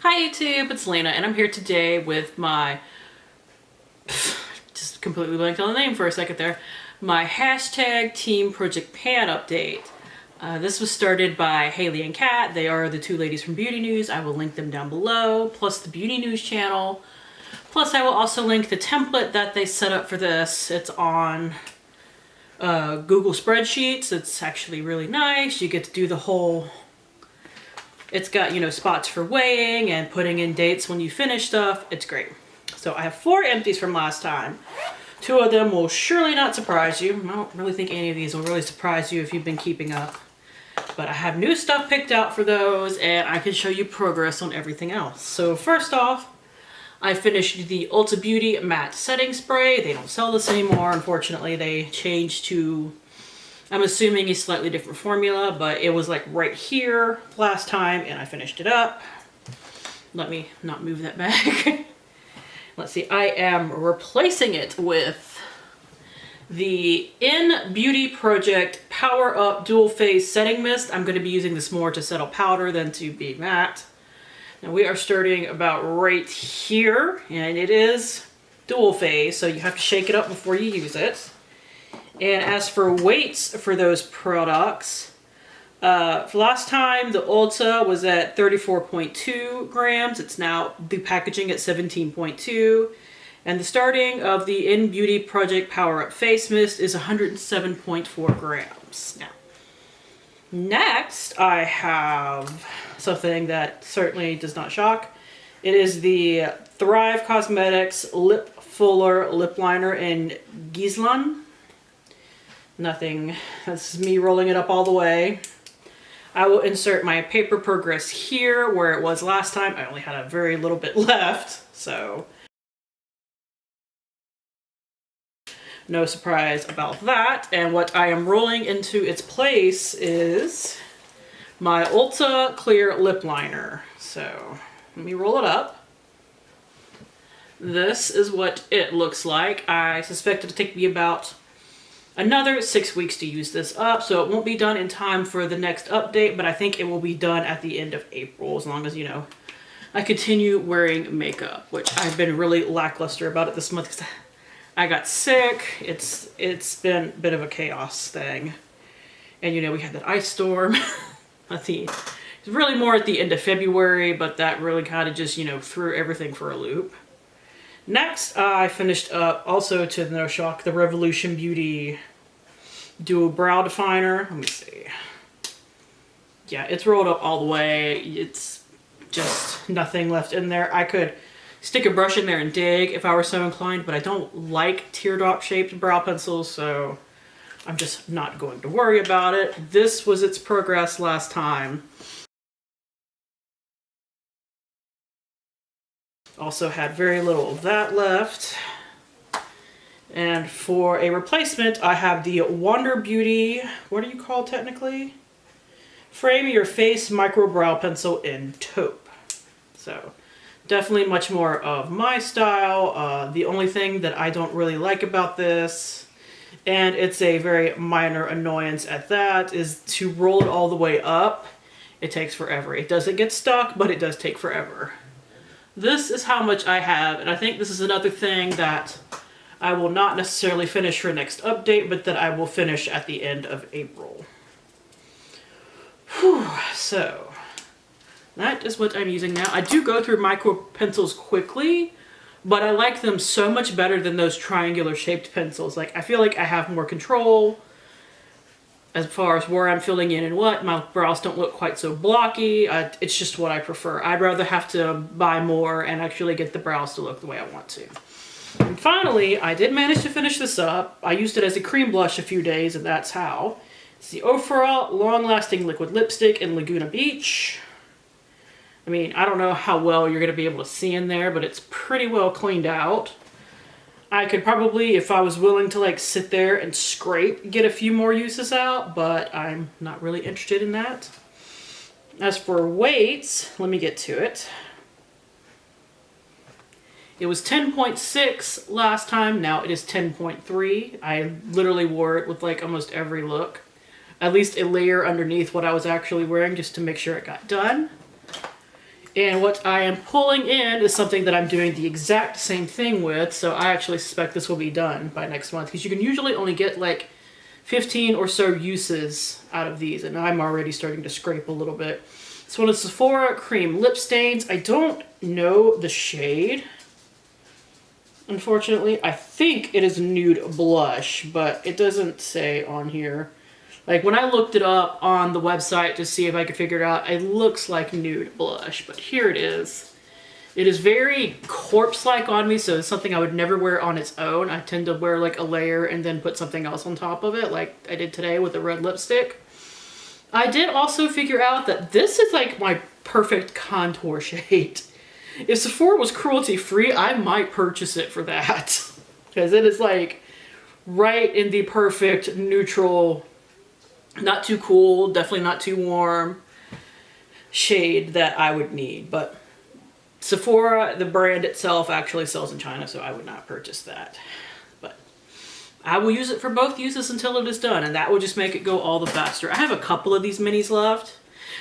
Hi YouTube, it's Lena, and I'm here today with my, just completely blanked on the name for a second there, my hashtag teamprojectpan update. This was started by Haley and Kat. They are the two ladies from Beauty News. I will link them down below, plus the Beauty News channel. Plus I will also link the template that they set up for this. It's on Google Spreadsheets. It's actually really nice. You get to do the whole... It's got, you know, spots for weighing and putting in dates when you finish stuff. It's great. So I have 4 empties from last time. 2 of them will surely not surprise you. I don't really think any of these will really surprise you if you've been keeping up. But I have new stuff picked out for those, and I can show you progress on everything else. So first off, I finished the Ulta Beauty Matte Setting Spray. They don't sell this anymore, unfortunately. They changed to... I'm assuming a slightly different formula, but it was like right here last time and I finished it up. Let me not move that back. Let's see, I am replacing it with the In Beauty Project Power Up Dual Phase Setting Mist. I'm going to be using this more to settle powder than to be matte. Now we are starting about right here, and it is dual phase, so you have to shake it up before you use it. And as for weights for those products, for last time the Ulta was at 34.2 grams. It's now the packaging at 17.2. And the starting of the In Beauty Project Power Up Face Mist is 107.4 grams. Now, next I have something that certainly does not shock. It is the Thrive Cosmetics Lip Fuller Lip Liner in Ghislaine. Nothing. This is me rolling it up all the way. I will insert my paper progress here where it was last time. I only had a very little bit left, so no surprise about that. And what I am rolling into its place is my Ulta Clear Lip Liner. So let me roll it up. This is what it looks like. I suspect it'll take me about another 6 weeks to use this up, so it won't be done in time for the next update, but I think it will be done at the end of April, as long as, you know, I continue wearing makeup, which I've been really lackluster about it this month because I got sick. It's been a bit of a chaos thing. And, you know, we had that ice storm. It's really more at the end of February, but that really kind of just, you know, threw everything for a loop. Next, I finished up, also to no shock, the Revolution Beauty Dual Brow Definer. Let me see. Yeah, it's rolled up all the way. It's just nothing left in there. I could stick a brush in there and dig if I were so inclined, but I don't like teardrop-shaped brow pencils, so I'm just not going to worry about it. This was its progress last time. Also had very little of that left. And for a replacement, I have the Wonder Beauty, what are you called technically? Frame Your Face Micro Brow Pencil in Taupe. So definitely much more of my style. The only thing that I don't really like about this, and it's a very minor annoyance at that, is to roll it all the way up. It takes forever. It doesn't get stuck, but it does take forever. This is how much I have, and I think this is another thing that I will not necessarily finish for next update, but that I will finish at the end of April. Whew, so that is what I'm using now. I do go through micro pencils quickly, but I like them so much better than those triangular shaped pencils. Like, I feel like I have more control as far as where I'm filling in and what. My brows don't look quite so blocky. It's just what I prefer. I'd rather have to buy more and actually get the brows to look the way I want to. And finally, I did manage to finish this up. I used it as a cream blush a few days, and that's how. It's the Ofra Long Lasting Liquid Lipstick in Laguna Beach. I mean, I don't know how well you're going to be able to see in there, but it's pretty well cleaned out. I could probably, if I was willing to like sit there and scrape, get a few more uses out, but I'm not really interested in that. As for weights, let me get to it. It was 10.6 last time, now it is 10.3. I literally wore it with like almost every look. At least a layer underneath what I was actually wearing just to make sure it got done. And what I am pulling in is something that I'm doing the exact same thing with, so I actually suspect this will be done by next month, because you can usually only get like 15 or so uses out of these, and I'm already starting to scrape a little bit. It's one of the Sephora Cream Lip Stains. I don't know the shade, unfortunately. I think it is Nude Blush, but it doesn't say on here. Like, when I looked it up on the website to see if I could figure it out, it looks like Nude Blush, but here it is. It is very corpse-like on me, so it's something I would never wear on its own. I tend to wear like a layer and then put something else on top of it, like I did today with the red lipstick. I did also figure out that this is like my perfect contour shade. If Sephora was cruelty-free, I might purchase it for that. Because it is like right in the perfect neutral, not too cool, definitely not too warm shade that I would need. But Sephora, the brand itself, actually sells in China, so I would not purchase that. But I will use it for both uses until it is done, and that will just make it go all the faster. I have a couple of these minis left.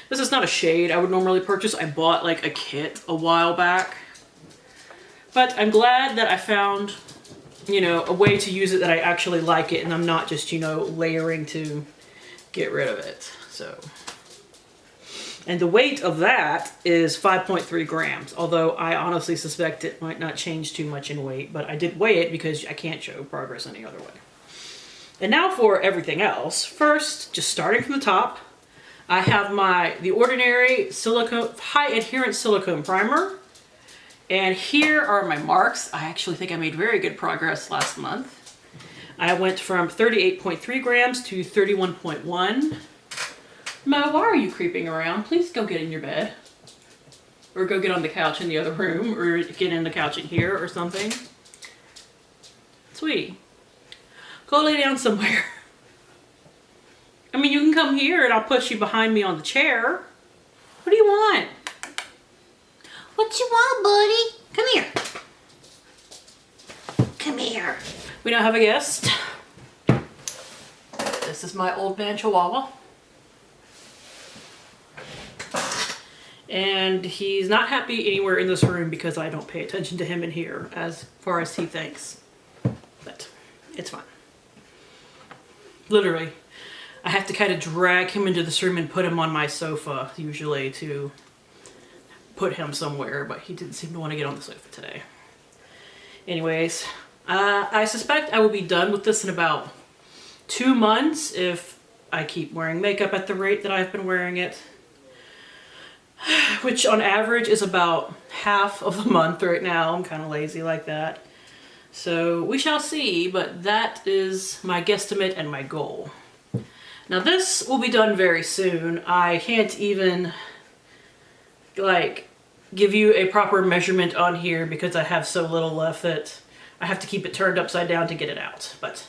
This is not a shade I would normally purchase. I bought like a kit a while back. But I'm glad that I found, you know, a way to use it that I actually like it, and I'm not just, you know, layering to get rid of it. So, and the weight of that is 5.3 grams, although I honestly suspect it might not change too much in weight, but I did weigh it because I can't show progress any other way. And now for everything else. First, just starting from the top, I have the Ordinary silicone, high adherence silicone primer. And here are my marks. I actually think I made very good progress last month. I went from 38.3 grams to 31.1. Mo, why are you creeping around? Please go get in your bed. Or go get on the couch in the other room, or get in the couch in here or something. Sweetie, go lay down somewhere. I mean, you can come here and I'll put you behind me on the chair. What do you want? What you want, buddy? Come here. Come here. We now have a guest. This is my old man Chihuahua. And he's not happy anywhere in this room because I don't pay attention to him in here as far as he thinks. But it's fine. Literally. I have to kind of drag him into this room and put him on my sofa, usually, to put him somewhere, but he didn't seem to want to get on the sofa today. Anyways, I suspect I will be done with this in about 2 months if I keep wearing makeup at the rate that I've been wearing it, which on average is about half of the month right now. I'm kind of lazy like that. So we shall see, but that is my guesstimate and my goal. Now this will be done very soon. I can't even like give you a proper measurement on here because I have so little left that I have to keep it turned upside down to get it out. But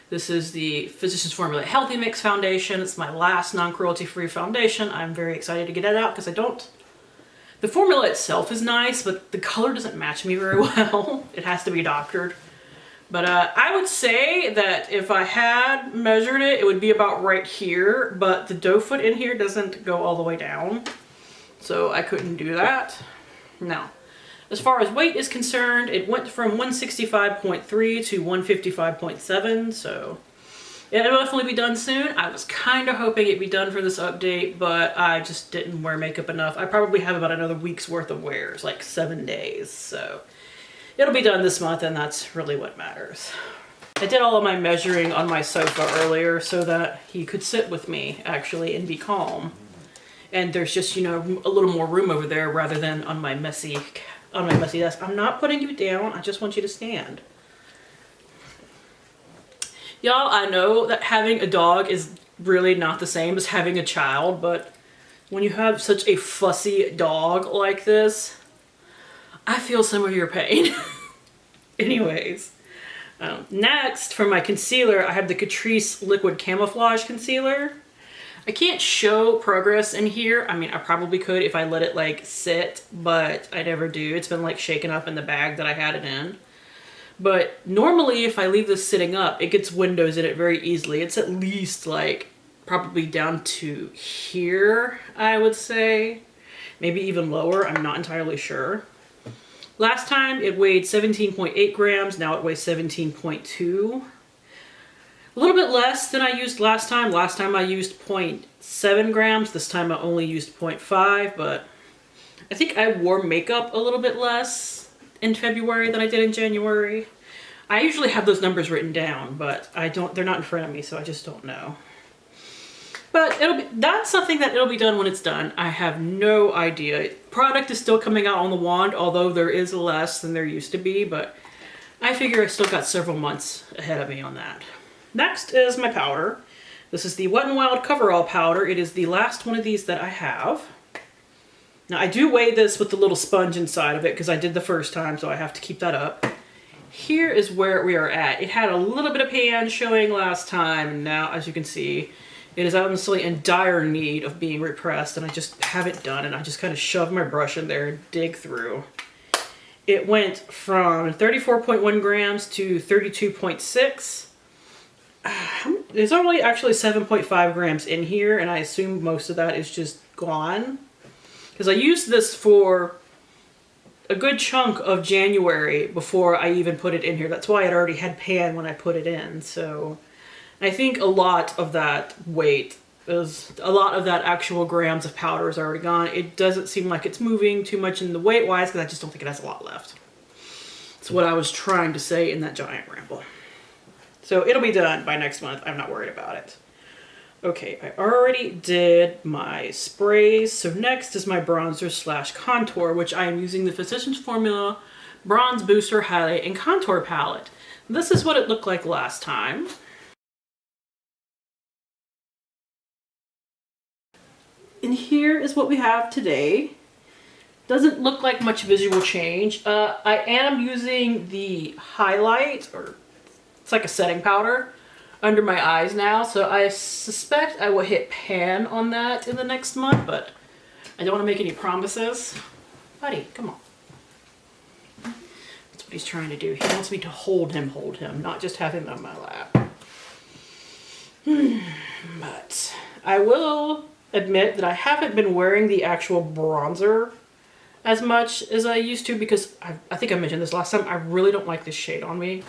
this is the Physicians Formula Healthy Mix Foundation. It's my last non-cruelty-free foundation. I'm very excited to get it out because the formula itself is nice, but the color doesn't match me very well. It has to be doctored. But I would say that if I had measured it, it would be about right here, but the doe foot in here doesn't go all the way down, so I couldn't do that. Now, as far as weight is concerned, it went from 165.3 to 155.7, so yeah, it'll definitely be done soon. I was kind of hoping it'd be done for this update, but I just didn't wear makeup enough. I probably have about another week's worth of wears, like 7 days, so it'll be done this month, and that's really what matters. I did all of my measuring on my sofa earlier so that he could sit with me, actually, and be calm. And there's just, you know, a little more room over there rather than on my messy desk. I'm not putting you down. I just want you to stand. Y'all, I know that having a dog is really not the same as having a child, but when you have such a fussy dog like this, I feel some of your pain. Anyways, next for my concealer, I have the Catrice Liquid Camouflage Concealer. I can't show progress in here. I mean, I probably could if I let it like sit, but I never do. It's been like shaken up in the bag that I had it in. But normally if I leave this sitting up, it gets windows in it very easily. It's at least like probably down to here, I would say. maybe even lower. I'm not entirely sure. Last time it weighed 17.8 grams. Now it weighs 17.2. A little bit less than I used last time. Last time I used 0.7 grams. This time I only used 0.5, but I think I wore makeup a little bit less in February than I did in January. I usually have those numbers written down, but they're not in front of me, so I just don't know. But that's something that it'll be done when it's done. I have no idea. Product is still coming out on the wand, although there is less than there used to be, but I figure I still got several months ahead of me on that. Next is my powder. This is the Wet n Wild Coverall powder. It is the last one of these that I have. Now I do weigh this with the little sponge inside of it because I did the first time, so I have to keep that up. Here is where we are at. It had a little bit of pan showing last time, and now as you can see, it is honestly in dire need of being repressed, and I just have it done, and I just kind of shove my brush in there and dig through. It went from 34.1 grams to 32.6. There's only actually 7.5 grams in here, and I assume most of that is just gone. Because I used this for a good chunk of January before I even put it in here. That's why it already had pan when I put it in. So I think a lot of that weight is, a lot of that actual grams of powder is already gone. It doesn't seem like it's moving too much in the weight wise because I just don't think it has a lot left. That's what I was trying to say in that giant ramble. So it'll be done by next month. I'm not worried about it. Okay, I already did my sprays. So next is my bronzer slash contour, which I am using the Physicians Formula Bronze Booster Highlight and Contour Palette. This is what it looked like last time. And here is what we have today. Doesn't look like much visual change. I am using the highlight, or it's like a setting powder, under my eyes now. So I suspect I will hit pan on that in the next month, but I don't want to make any promises. Buddy, come on. That's what he's trying to do. He wants me to hold him, not just have him on my lap. But I will admit that I haven't been wearing the actual bronzer as much as I used to because I think I mentioned this last time. I really don't like this shade on me.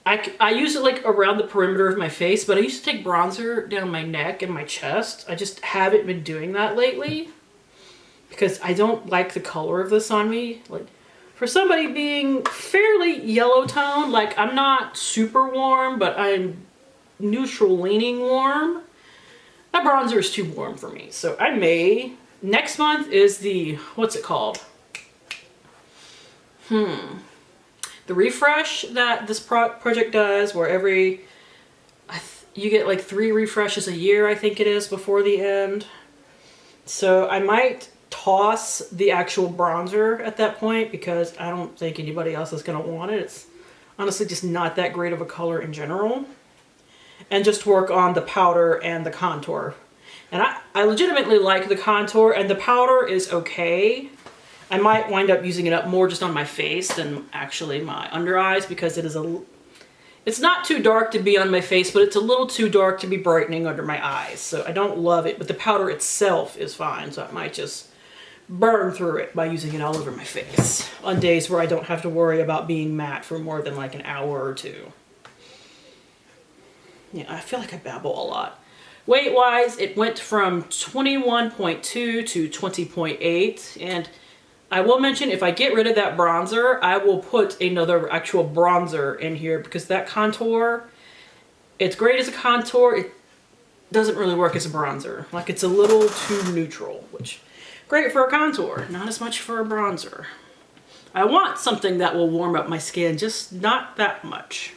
I use it like around the perimeter of my face, but I used to take bronzer down my neck and my chest. I just haven't been doing that lately because I don't like the color of this on me. Like, for somebody being fairly yellow tone, like I'm not super warm, but I'm neutral leaning warm. That bronzer is too warm for me. So I may, next month is the, what's it called? The refresh that this project does, where you get like 3 refreshes a year, I think it is, before the end. So I might toss the actual bronzer at that point because I don't think anybody else is going to want it. It's honestly just not that great of a color in general. And just work on the powder and the contour. And I legitimately like the contour, and the powder is okay. I might wind up using it up more just on my face than actually my under eyes because it's not too dark to be on my face, but it's a little too dark to be brightening under my eyes. So I don't love it, but the powder itself is fine. So I might just burn through it by using it all over my face on days where I don't have to worry about being matte for more than like an hour or two. Yeah, I feel like I babble a lot. Weight-wise, it went from 21.2 to 20.8, and I will mention if I get rid of that bronzer, I will put another actual bronzer in here because that contour, it's great as a contour, it doesn't really work as a bronzer. Like, it's a little too neutral, which great for a contour, not as much for a bronzer. I want something that will warm up my skin, just not that much.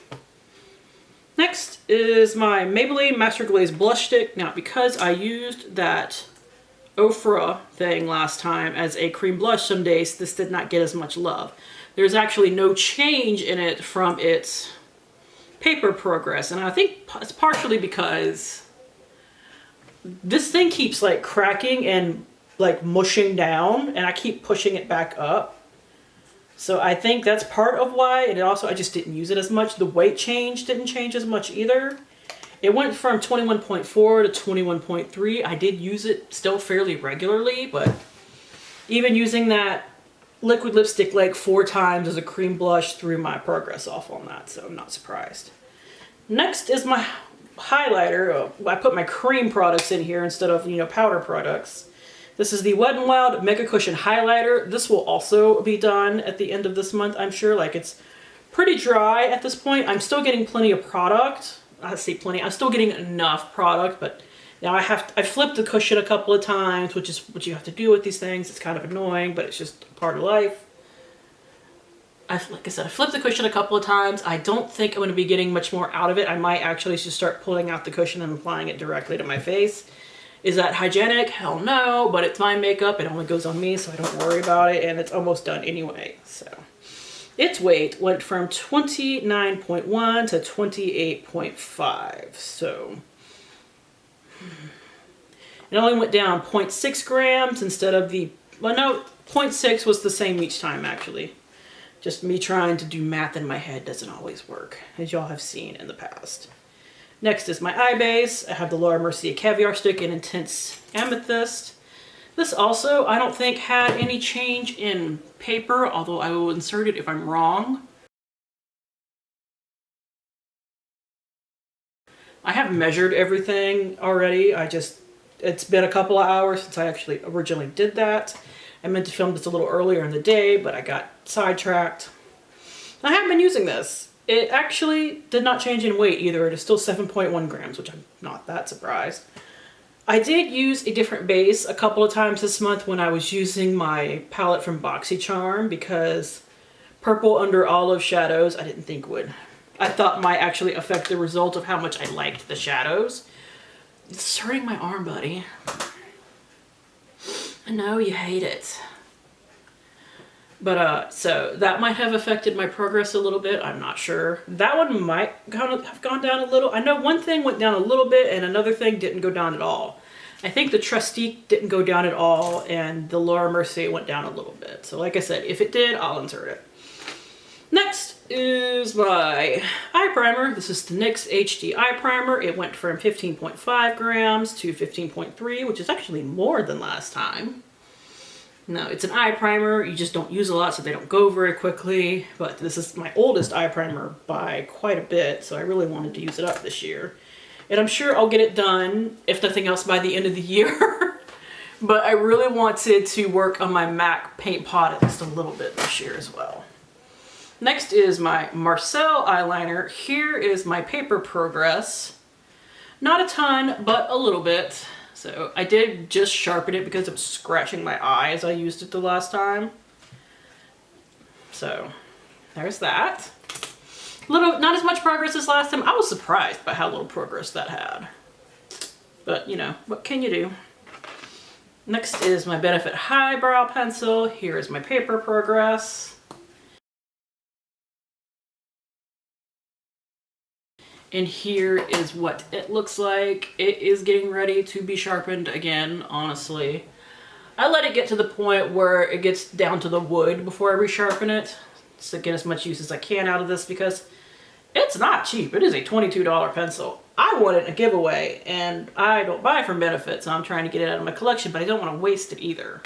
Next is my Maybelline Master Glaze Blush Stick. Now, because I used that Ofra thing last time as a cream blush some days, this did not get as much love. There's actually no change in it from its paper progress, and I think it's partially because this thing keeps like cracking and like mushing down, and I keep pushing it back up. So I think that's part of why, and also I just didn't use it as much. The weight change didn't change as much either. It went from 21.4 to 21.3. I did use it still fairly regularly, but even using that liquid lipstick like 4 times as a cream blush threw my progress off on that, so I'm not surprised. Next is my highlighter. I put my cream products in here instead of, you know, powder products. This is the Wet n Wild Mega Cushion Highlighter. This will also be done at the end of this month, I'm sure. Like, it's pretty dry at this point. I'm still getting plenty of product. I say plenty. I'm still getting enough product, but now I flipped the cushion a couple of times, which is what you have to do with these things. It's kind of annoying, but it's just part of life. Like I said, I flipped the cushion a couple of times. I don't think I'm going to be getting much more out of it. I might actually just start pulling out the cushion and applying it directly to my face. Is that hygienic? Hell no, but it's my makeup. It only goes on me, so I don't worry about it, and it's almost done anyway. So its weight went from 29.1 to 28.5. So it only went down 0.6 grams instead of the, well, no, 0.6 was the same each time, actually. Just me trying to do math in my head doesn't always work, as y'all have seen in the past. Next is my eye base. I have the Laura Mercier Caviar Stick in Intense Amethyst. This also, I don't think, had any change in paper, although I will insert it if I'm wrong. I have measured everything already. It's been a couple of hours since I actually originally did that. I meant to film this a little earlier in the day, but I got sidetracked. I have been using this. It actually did not change in weight either. It is still 7.1 grams, which I'm not that surprised. I did use a different base a couple of times this month when I was using my palette from BoxyCharm, because purple under olive shadows I didn't think would. I thought might actually affect the result of how much I liked the shadows. It's hurting my arm, buddy. I know you hate it. But, so that might have affected my progress a little bit. I'm not sure. That one might have gone down a little. I know one thing went down a little bit and another thing didn't go down at all. I think the Tristique didn't go down at all and the Laura Mercier went down a little bit. So like I said, if it did, I'll insert it. Next is my eye primer. This is the Nyx HD eye primer. It went from 15.5 grams to 15.3, which is actually more than last time. Now, it's an eye primer. You just don't use a lot, so they don't go very quickly. But this is my oldest eye primer by quite a bit, so I really wanted to use it up this year. And I'm sure I'll get it done, if nothing else, by the end of the year. But I really wanted to work on my MAC paint pot at least a little bit this year as well. Next is my Marcel Eyeliner. Here is my paper progress. Not a ton, but a little bit. So I did just sharpen it because it was scratching my eye as I used it the last time. So there's that. Not as much progress as last time. I was surprised by how little progress that had. But you know, what can you do? Next is my Benefit Highbrow Pencil. Here is my paper progress. And here is what it looks like. It is getting ready to be sharpened again, honestly. I let it get to the point where it gets down to the wood before I resharpen it, just to get as much use as I can out of this, because it's not cheap. It is a $22 pencil. I want it in a giveaway, and I don't buy from Benefit, so I'm trying to get it out of my collection, but I don't want to waste it either.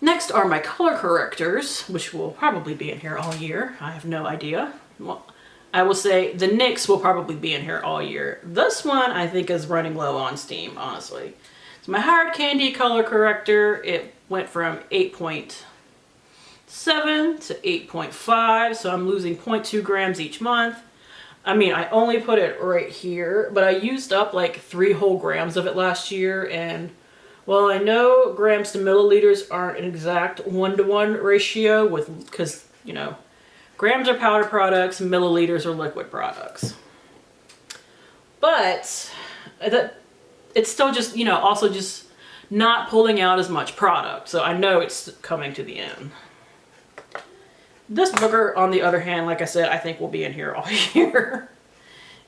Next are my color correctors, which will probably be in here all year. I have no idea. Well, I will say the NYX will probably be in here all year. This one I think is running low on steam, honestly. It's my Hard Candy color corrector. It went from 8.7 to 8.5, so I'm losing 0.2 grams each month. I mean, I only put it right here, but I used up like 3 whole grams of it last year, and well, I know grams to milliliters aren't an exact 1-to-1 ratio because, you know, grams are powder products, milliliters are liquid products. But it's still just, you know, also just not pulling out as much product. So I know it's coming to the end. This booger, on the other hand, like I said, I think will be in here all year.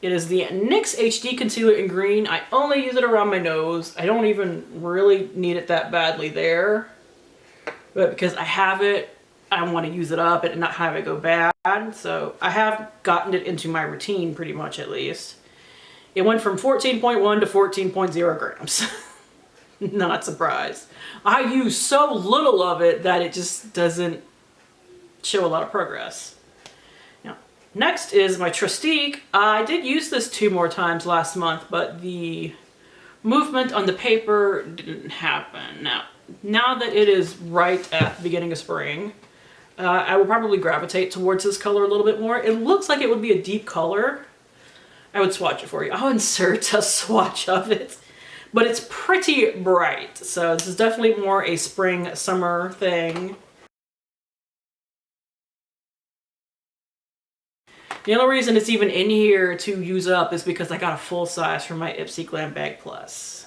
It is the NYX HD Concealer in green. I only use it around my nose. I don't even really need it that badly there. But because I have it, I want to use it up and not have it go bad. So I have gotten it into my routine pretty much, at least. It went from 14.1 to 14.0 grams. not surprised. I use so little of it that it just doesn't show a lot of progress. Now, next is my Tristique. I did use this 2 more times last month, but the movement on the paper didn't happen. Now that it is right at the beginning of spring, I will probably gravitate towards this color a little bit more. It looks like it would be a deep color. I would swatch it for you. I'll insert a swatch of it. But it's pretty bright, so this is definitely more a spring, summer thing. The only reason it's even in here to use up is because I got a full size from my Ipsy Glam Bag Plus.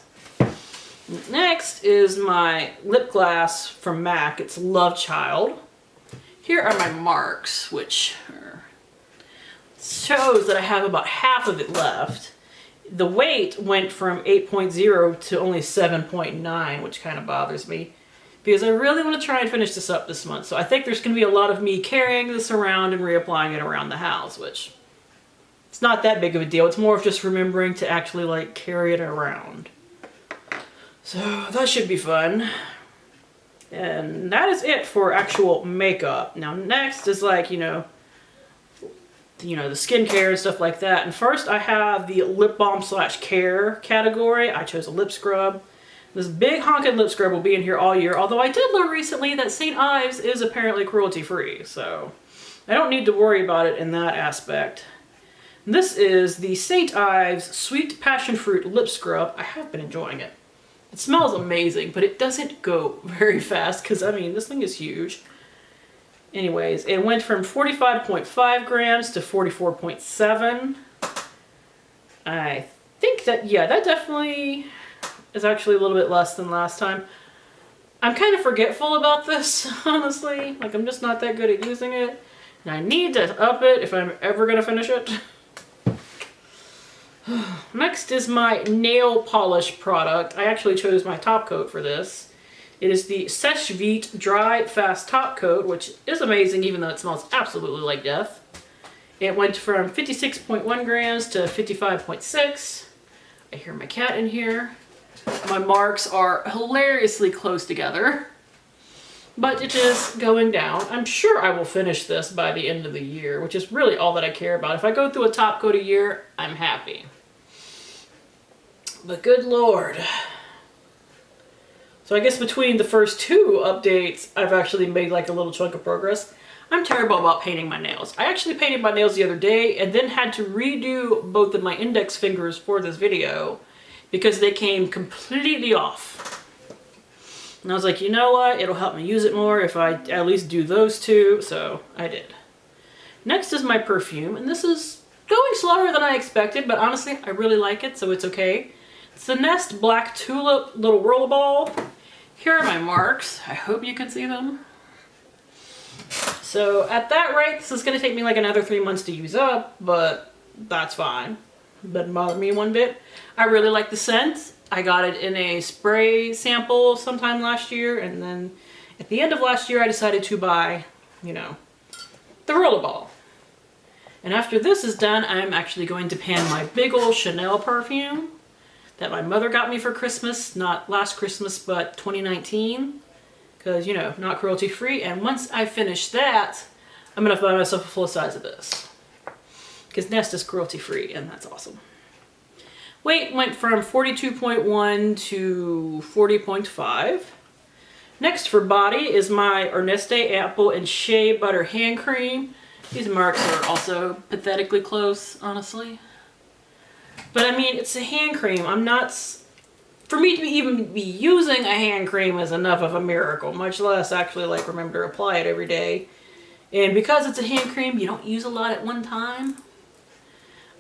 Next is my lip gloss from MAC. It's Love Child. Here are my marks, which shows that I have about half of it left. The weight went from 8.0 to only 7.9, which kind of bothers me because I really want to try and finish this up this month. So I think there's going to be a lot of me carrying this around and reapplying it around the house, which it's not that big of a deal. It's more of just remembering to actually like carry it around. So that should be fun. And that is it for actual makeup. Now next is like, you know, the skincare and stuff like that. And first I have the lip balm / care category. I chose a lip scrub. This big honking lip scrub will be in here all year, although I did learn recently that St. Ives is apparently cruelty free, so I don't need to worry about it in that aspect. This is the St. Ives Sweet Passion Fruit Lip Scrub. I have been enjoying it. It smells amazing, but it doesn't go very fast because, I mean, this thing is huge. Anyways, it went from 45.5 grams to 44.7. I think that, yeah, that definitely is actually a little bit less than last time. I'm kind of forgetful about this, honestly. Like, I'm just not that good at using it. And I need to up it if I'm ever going to finish it. Next is my nail polish product. I actually chose my top coat for this. It is the Seche Vite Dry Fast Top Coat, which is amazing even though it smells absolutely like death. It went from 56.1 grams to 55.6. I hear my cat in here. My marks are hilariously close together, but it is going down. I'm sure I will finish this by the end of the year, which is really all that I care about. If I go through a top coat a year, I'm happy. But good Lord. So I guess between the first 2 updates, I've actually made like a little chunk of progress. I'm terrible about painting my nails. I actually painted my nails the other day and then had to redo both of my index fingers for this video because they came completely off. And I was like, you know what? It'll help me use it more if I at least do those 2. So I did. Next is my perfume, and this is going slower than I expected, but honestly, I really like it, so it's okay. It's the Nest Black Tulip Little Rollerball. Here are my marks. I hope you can see them. So at that rate, this is going to take me like another 3 months to use up, but that's fine. Doesn't bother me one bit. I really like the scent. I got it in a spray sample sometime last year, and then at the end of last year, I decided to buy, you know, the rollerball. And after this is done, I'm actually going to pan my big old Chanel perfume that my mother got me for Christmas, not last Christmas, but 2019, because, you know, not cruelty free. And once I finish that, I'm gonna buy myself a full size of this, because Nest is cruelty free, and that's awesome. Weight went from 42.1 to 40.5. Next for body is my Erneste Apple and Shea Butter Hand Cream. These marks are also pathetically close, honestly. But I mean, it's a hand cream. I'm not... For me to even be using a hand cream is enough of a miracle, much less actually like remember to apply it every day. And because it's a hand cream, you don't use a lot at one time.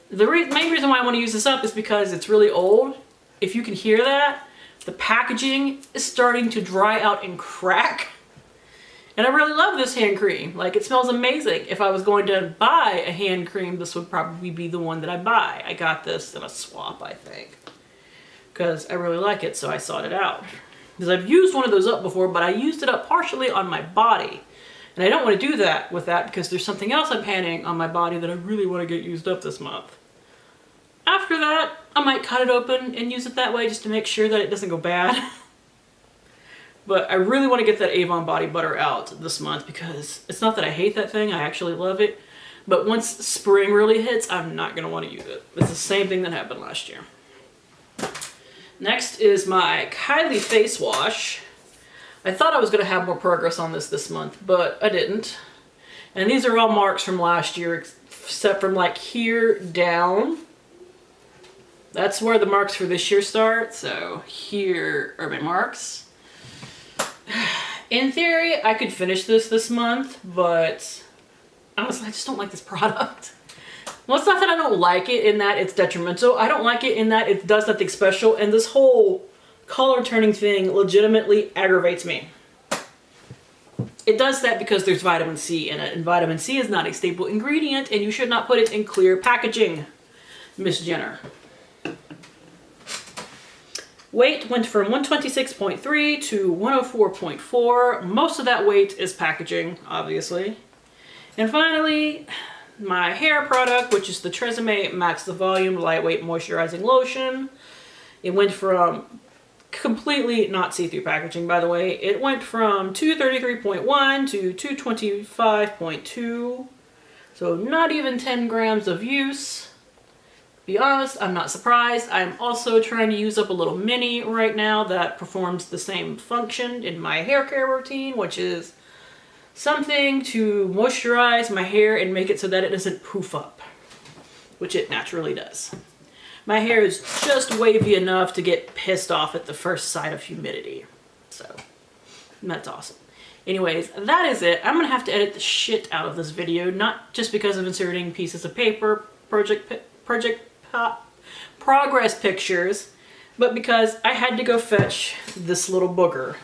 The main reason why I want to use this up is because it's really old. If you can hear that, the packaging is starting to dry out and crack. And I really love this hand cream. Like, it smells amazing. If I was going to buy a hand cream, this would probably be the one that I buy. I got this in a swap, I think, because I really like it, so I sought it out. Because I've used one of those up before, but I used it up partially on my body. And I don't want to do that with that because there's something else I'm panning on my body that I really want to get used up this month. After that, I might cut it open and use it that way just to make sure that it doesn't go bad. But I really want to get that Avon body butter out this month because it's not that I hate that thing, I actually love it. But once spring really hits, I'm not going to want to use it. It's the same thing that happened last year. Next is my Kylie face wash. I thought I was going to have more progress on this month, but I didn't. And these are all marks from last year, except from like here down. That's where the marks for this year start. So here are my marks. In theory, I could finish this month, but honestly, I just don't like this product. Well, it's not that I don't like it in that it's detrimental. I don't like it in that it does nothing special, and this whole color turning thing legitimately aggravates me. It does that because there's vitamin C in it, and vitamin C is not a staple ingredient, and you should not put it in clear packaging, Miss Jenner. Weight went from 126.3 to 104.4. Most of that weight is packaging, obviously. And finally, my hair product, which is the Tresemme Max the Volume Lightweight Moisturizing Lotion. It went from completely not see-through packaging, by the way. It went from 233.1 to 225.2. So not even 10 grams of use. Be honest, I'm not surprised. I'm also trying to use up a little mini right now that performs the same function in my hair care routine, which is something to moisturize my hair and make it so that it doesn't poof up, which it naturally does. My hair is just wavy enough to get pissed off at the first sight of humidity. So that's awesome. Anyways, that is it. I'm gonna have to edit the shit out of this video, not just because of inserting pieces of paper, progress pictures, but because I had to go fetch this little booger.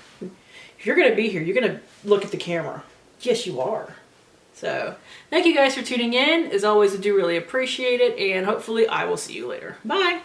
If you're gonna be here, you're gonna look at the camera. Yes, you are. So, thank you guys for tuning in. As always, I do really appreciate it, and hopefully I will see you later. Bye!